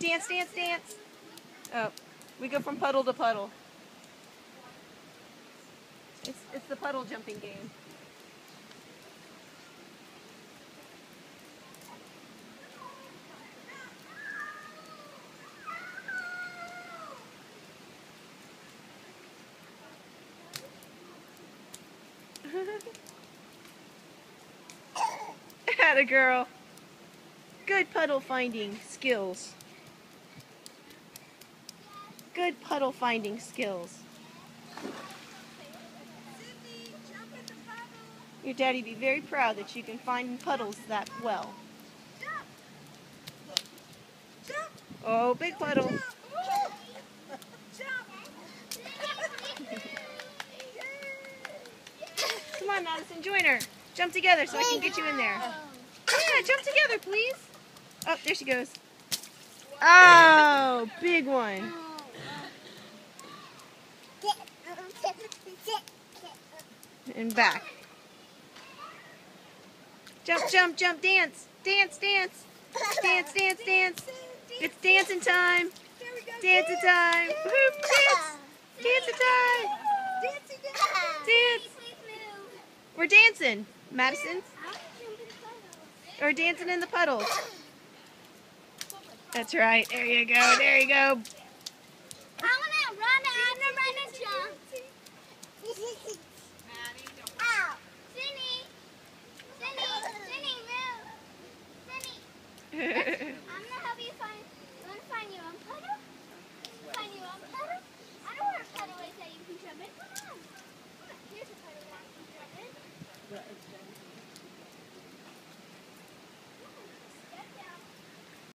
Dance, dance, dance. Oh, we go from puddle to puddle. It's the puddle jumping game. Atta girl. Good puddle finding skills. Good puddle finding skills. Your daddy would be very proud that you can find puddles that well. Oh, big puddle. Come on, Madison, join her. Jump together so I can get you in there. Yeah, jump together, please. Oh, there she goes. Oh, big one. And back. Jump, jump, jump, dance. Dance, dance. Dance, dance, dance. It's dancing time. Dancing time. Dance. Dancing time. Dance. We're dancing, Madison. We're dancing in the puddles. That's right. There you go. There you go. I want to run and jump. Cindy, move. Cindy.